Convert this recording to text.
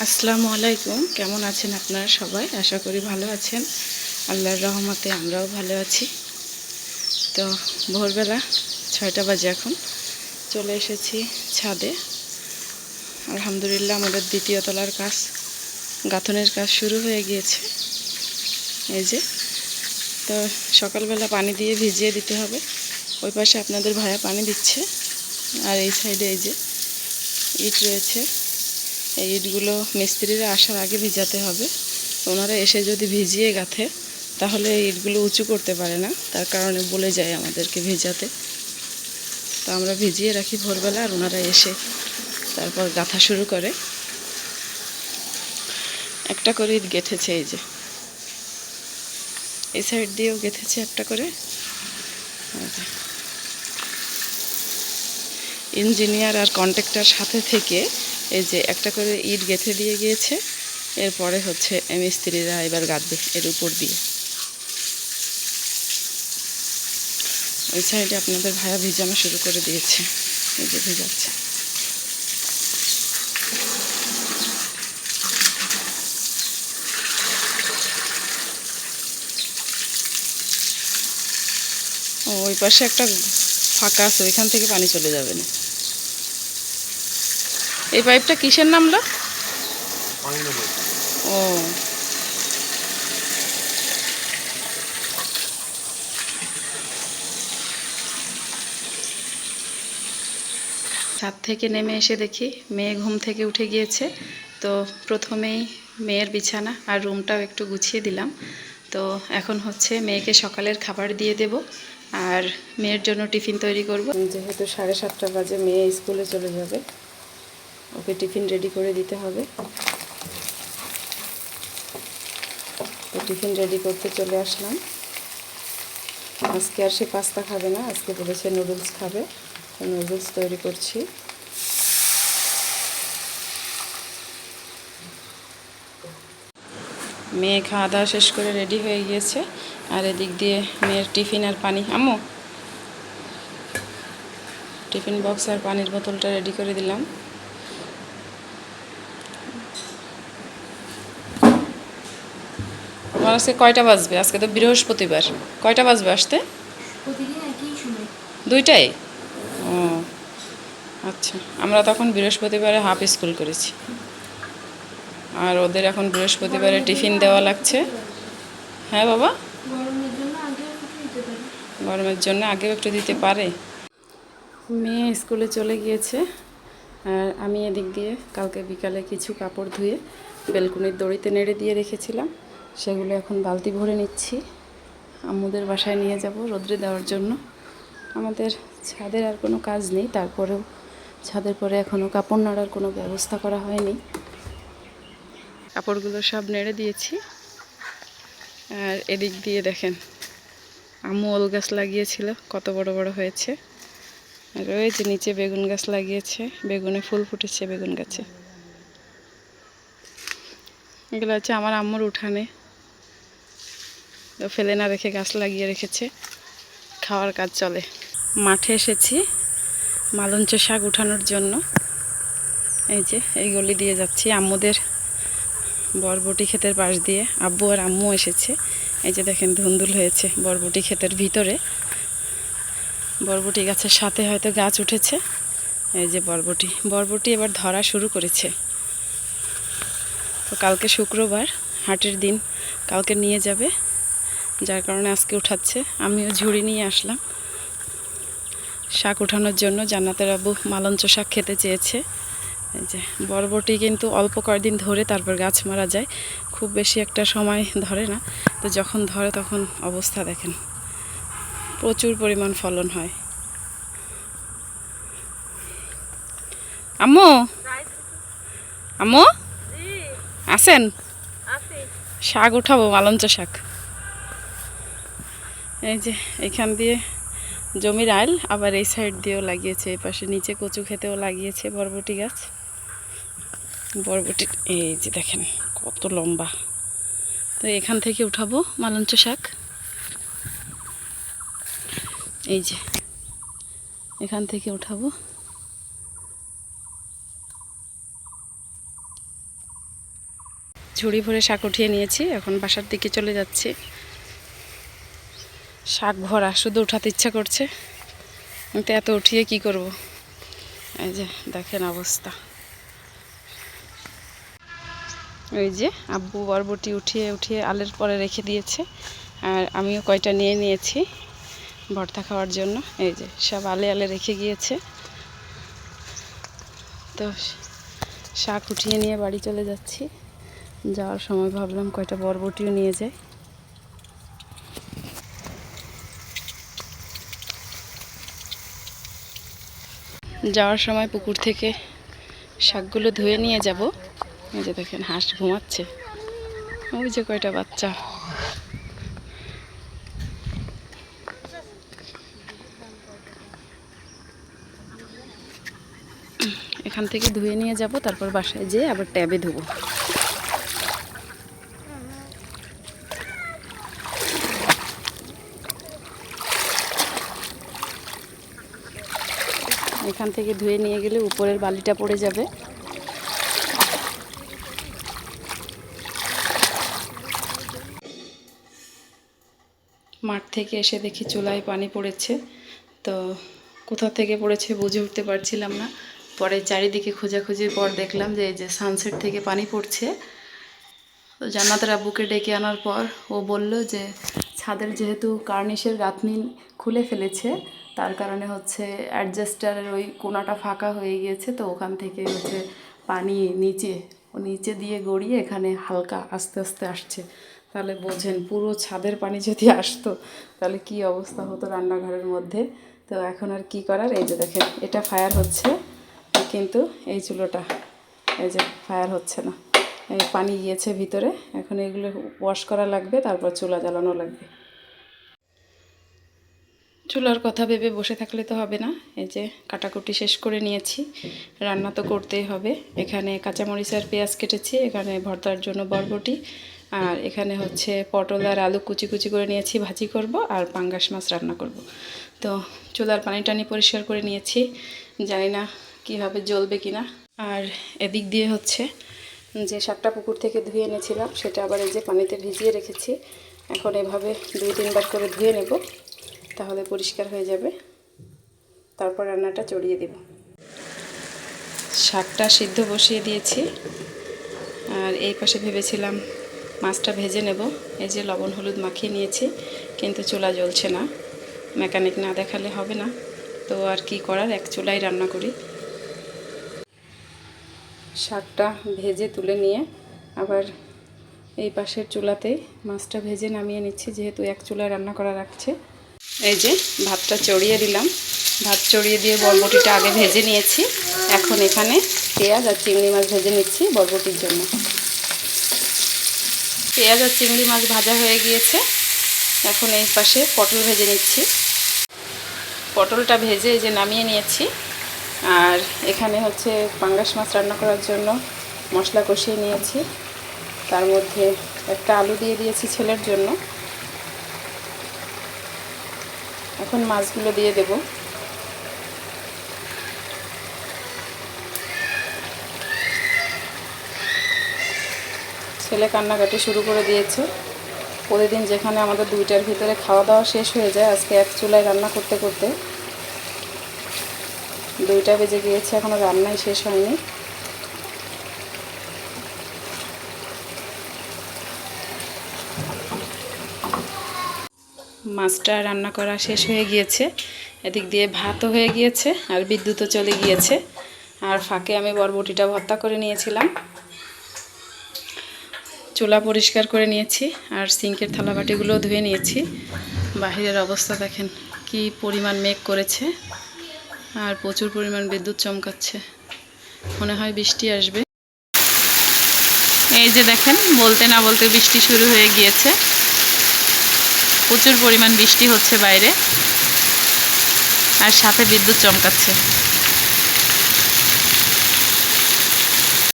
আসসালামু আলাইকুম। কেমন আছেন আপনারা সবাই? আশা করি ভালো আছেন। আল্লাহর রহমতে আমরাও ভালো আছি। তো ভোরবেলা 6টা বাজে এখন চলে এসেছি ছাদে। আলহামদুলিল্লাহ আমাদের দ্বিতীয় তলার কাজ, গাঁথনের কাজ শুরু হয়ে গিয়েছে। এই যে, তো সকালবেলা পানি দিয়ে ভিজিয়ে দিতে হবে। ওই পাশে আপনাদের ভাইয়া পানি দিচ্ছে, আর এই সাইডে এই যে ইট রয়েছে। এই ইটগুলো মিস্ত্রিরা আসার আগে ভিজাতে হবে। ওনারা এসে যদি ভিজিয়ে গাঁথে তাহলে এই ইটগুলো উঁচু করতে পারে না, তার কারণে বলে যায় আমাদেরকে ভিজাতে। তো আমরা ভিজিয়ে রাখি ভোরবেলা, আর ওনারা এসে তারপর গাঁথা শুরু করে। একটা করে ইট গেঁথেছে, এই যে এই সাইড দিয়েও গেঁথেছে একটা করে। ইঞ্জিনিয়ার আর কন্ট্রাক্টর সাথে থেকে এই যে একটা করে ইট গেঁথে দিয়ে গিয়েছে। এরপরে হচ্ছে মিস্ত্রিরা এবার গাঁথবে এর উপর দিয়ে। ওই সাইডে আপনাদের ভাইয়া ভিজানো শুরু করে দিয়েছে, এই যে ভিজাচ্ছে। ওই পাশে একটা ফাঁকা আছে, ওইখান থেকে পানি চলে যাবে না। এই পাইপটা কিসের নামলো? ও, ছাদ থেকে নেমে এসে দেখি মেয়ে ঘুম থেকে উঠে গিয়েছে। তো প্রথমেই মেয়ের বিছানা আর রুমটাও একটু গুছিয়ে দিলাম। তো এখন হচ্ছে মেয়েকে সকালের খাবার দিয়ে দেব, আর মেয়ের জন্য টিফিন তৈরি করব। যেহেতু 7:30 বাজে মেয়ে স্কুলে চলে যাবে, ওকে টিফিন রেডি করে দিতে হবে। তো টিফিন রেডি করতে চলে আসলাম। আজকে আর সে পাস্তা খাবে না, আজকে বলেছে নুডলস খাবে। নুডলস তৈরি করছি। মেয়ে খাওয়া দাওয়া শেষ করে রেডি হয়ে গিয়েছে, আর এদিক দিয়ে মেয়ের টিফিন আর পানি। আম্মু, টিফিন বক্স আর পানির বোতলটা রেডি করে দিলাম। তোমার আজকে কয়টা বাজবে? আজকে তো বৃহস্পতিবার, কয়টা বাজবে আসতে? দুইটাই? ও আচ্ছা, আমরা তখন বৃহস্পতিবারে হাফ স্কুল করেছি, আর ওদের এখন বৃহস্পতিবারে টিফিন দেওয়া লাগছে। হ্যাঁ বাবা, গরমের জন্য আগেও একটু দিতে পারে। মেয়ে স্কুলে চলে গিয়েছে, আর আমি এদিক দিয়ে কালকে বিকালে কিছু কাপড় ধুয়ে বেলকুনির দড়িতে নেড়ে দিয়ে রেখেছিলাম, সেগুলো এখন বালতি ভরে নিচ্ছি। আম্মুদের বাসায় নিয়ে যাব রোদ্রে দেওয়ার জন্য। আমাদের ছাদের আর কোনো কাজ নেই, তারপরেও ছাদের পরে এখনও কাপড় নাড়ার কোনো ব্যবস্থা করা হয়নি। কাপড়গুলো সব নেড়ে দিয়েছি। আর এদিক দিয়ে দেখেন আম্মু ওল গাছ লাগিয়েছিল, কত বড় বড় হয়েছে। আর ওই যে নিচে বেগুন গাছ লাগিয়েছে, বেগুনে ফুল ফুটেছে বেগুন গাছে। এগুলো হচ্ছে আমার আম্মুর উঠানে, ফেলে না রেখে গাছ লাগিয়ে রেখেছে, খাওয়ার কাজ চলে। মাঠে এসেছি মালঞ্চ শাক উঠানোর জন্য। এই যে এই গলি দিয়ে যাচ্ছি আম্মুদের বরবটি ক্ষেতের পাশ দিয়ে। আব্বু আর আম্মু এসেছে। এই যে দেখেন ধুন্দুল হয়েছে বরবটি ক্ষেতের ভিতরে, বরবটি গাছের সাথে হয়তো গাছ উঠেছে। এই যে বরবটি এবার ধরা শুরু করেছে। তো কালকে শুক্রবার, হাটের দিন, কালকে নিয়ে যাবে, যার কারণে আজকে উঠাচ্ছে। আমিও ঝুড়ি নিয়ে আসলাম শাক উঠানোর জন্য। জান্নাতের আব্বু মালঞ্চ শাক খেতে চেয়েছে। এই যে বরবটি কিন্তু অল্প কয়েকদিন ধরে তারপর গাছ মারা যায়, খুব বেশি একটা সময় ধরে না। তো যখন ধরে তখন অবস্থা দেখেন, প্রচুর পরিমাণ ফলন হয়। আম্মু, আম্মু আছেন? শাক উঠাবো, মালঞ্চ শাক। এই যে এখান দিয়ে জমির আইল, আবার এই সাইড দিয়েও লাগিয়েছে, এই পাশে নিচে কচু খেতেও লাগিয়েছে বরবটি গাছ। বরবটি এই যে দেখেন কত লম্বা। তো এখান থেকে উঠাবো মালঞ্চ শাক। এই যে এখান থেকে উঠাবো। ঝুড়ি ভরে শাক উঠিয়ে নিয়েছি, এখন বাসার দিকে চলে যাচ্ছি। শাক ভরা, শুধু উঠাতে ইচ্ছা করছে, কিন্তু এত উঠিয়ে কি করব। এই যে দেখেন অবস্থা। ওই যে আব্বু বরবটি উঠিয়ে উঠিয়ে আলের পরে রেখে দিয়েছে, আর আমিও কয়টা নিয়ে নিয়েছি ভর্তা খাওয়ার জন্য। এই যে সব আলে আলে রেখে গিয়েছে। তো শাক উঠিয়ে নিয়ে বাড়ি চলে যাচ্ছি। যাওয়ার সময় ভাবলাম কয়টা বরবটিও নিয়ে যাই। যাওয়ার সময় পুকুর থেকে শাকগুলো ধুয়ে নিয়ে যাব। এই যে দেখেন হাঁস ঘুমাচ্ছে, ওই যে কয়টা বাচ্চা। এখান থেকে ধুয়ে নিয়ে যাব, তারপর বাসায় যেয়ে আবার ট্যাবে ধুবো। এখান থেকে ধুয়ে নিয়ে গেলে উপরের বালিটা পড়ে যাবে। মাঠ থেকে এসে দেখি চুলায় পানি পড়েছে। তো কোথা থেকে পড়েছে বুঝে উঠতে পারছিলাম না। পরে চারিদিকে খোঁজাখুঁজির পর দেখলাম যে এই যে সানসেট থেকে পানি পড়ছে। তো জান্নাতের আব্বুকে ডেকে আনার পর ও বলল যে ছাদের যেহেতু কার্নিশের গাঁথনি খুলে ফেলেছে, তার কারণে হচ্ছে অ্যাডজাস্টারের ওই কোনাটা ফাঁকা হয়ে গিয়েছে। তো ওখান থেকে হচ্ছে পানি নিচে দিয়ে গড়িয়ে এখানে হালকা আস্তে আস্তে আসছে। তাহলে বোঝেন, পুরো ছাদের পানি যদি আসতো তাহলে কি অবস্থা হতো রান্নাঘরের মধ্যে। তো এখন আর কি করার, এই যে দেখেন এটা ফায়ার হচ্ছে, কিন্তু এই চুলোটা এই যে ফায়ার হচ্ছে না। এই পানি গিয়েছে ভিতরে, এখন এগুলো ওয়াশ করা লাগবে, তারপর চুলা জ্বালানো লাগবে। চুলার কথা ভেবে বসে থাকলে তো হবে না। এই যে কাটাকুটি শেষ করে নিয়েছি, রান্না তো করতেই হবে। এখানে কাঁচামরিচ আর পেঁয়াজ কেটেছি, এখানে ভর্তার জন্য বরবটি, আর এখানে হচ্ছে পটল আর আলু কুচি কুচি করে নিয়েছি, ভাজি করব, আর পাঙ্গাস মাছ রান্না করব। তো চুলার পানি টানি পরিষ্কার করে নিয়েছি, জানি না কীভাবে জ্বলবে কিনা। আর এদিক দিয়ে হচ্ছে যে শাকটা পুকুর থেকে ধুয়ে এনেছিলাম, সেটা আবার এই যে পানিতে ভিজিয়ে রেখেছি। এখন এভাবে 2-3 বার করে ধুয়ে নেব, তাহলে পরিষ্কার হয়ে যাবে। তারপর রান্নাটা চড়িয়ে দেব। শাকটা সিদ্ধ বসিয়ে দিয়েছি, আর এই পাশে ভেবেছিলাম মাছটা ভেজে নেব। এই যে লবণ হলুদ মাখিয়ে নিয়েছি, কিন্তু চুলা জ্বলছে না। মেকানিক না দেখালে হবে না, তো আর কি করার, এক চুলাই রান্না করি। শাকটা ভেজে তুলে নিয়ে আবার এই পাশের চুলাতেই মাছটা ভেজে নামিয়ে নিচ্ছি, যেহেতু এক চুলায় রান্না করা রাখছে। এই যে ভাতটা চড়িয়ে দিলাম, ভাত চড়িয়ে দিয়ে বরবটিটা আগে ভেজে নিয়েছি। এখন এখানে পেঁয়াজ আর চিংড়ি মাছ ভেজে নিচ্ছি বরবটির জন্য। পেঁয়াজ আর চিংড়ি মাছ ভাজা হয়ে গিয়েছে, এখন এই পাশে পটল ভেজে নিচ্ছি। পটলটা ভেজে এই যে নামিয়ে নিয়েছি। আর এখানে হচ্ছে পাঙ্গাস মাছ রান্না করার জন্য মশলা কষিয়ে নিয়েছি, তার মধ্যে একটা আলু দিয়ে দিয়েছি ছেলের জন্য। এখন মাছগুলো দিয়ে দেব। ছেলে কান্নাকাটি শুরু করে দিয়েছে। প্রতিদিন যেখানে আমাদের 2টার ভিতরে খাওয়া দাওয়া শেষ হয়ে যায়, আজকে এক চুলায় রান্না করতে করতে 2টা বেজে গিয়েছে, এখনও রান্নাই শেষ হয়নি। মাছটা রান্না করা শেষ হয়ে গিয়েছে, এদিক দিয়ে ভাতও হয়ে গিয়েছে, আর বিদ্যুৎও চলে গিয়েছে। আর ফাঁকে আমি বরবটিটা ভর্তা করে নিয়েছিলাম। চুলা পরিষ্কার করে নিয়েছি, আর সিঙ্কের থালাবাটিগুলোও ধুয়ে নিয়েছি। বাহিরের অবস্থা দেখেন কি পরিমাণ মেঘ করেছে, আর প্রচুর পরিমাণ বিদ্যুৎ চমকাচ্ছে, মনে হয় বৃষ্টি আসবে। এই যে দেখেন, বলতে না বলতে বৃষ্টি শুরু হয়ে গিয়েছে। প্রচুর পরিমাণ বৃষ্টি হচ্ছে বাইরে, আর সাথে বিদ্যুৎ চমকাচ্ছে।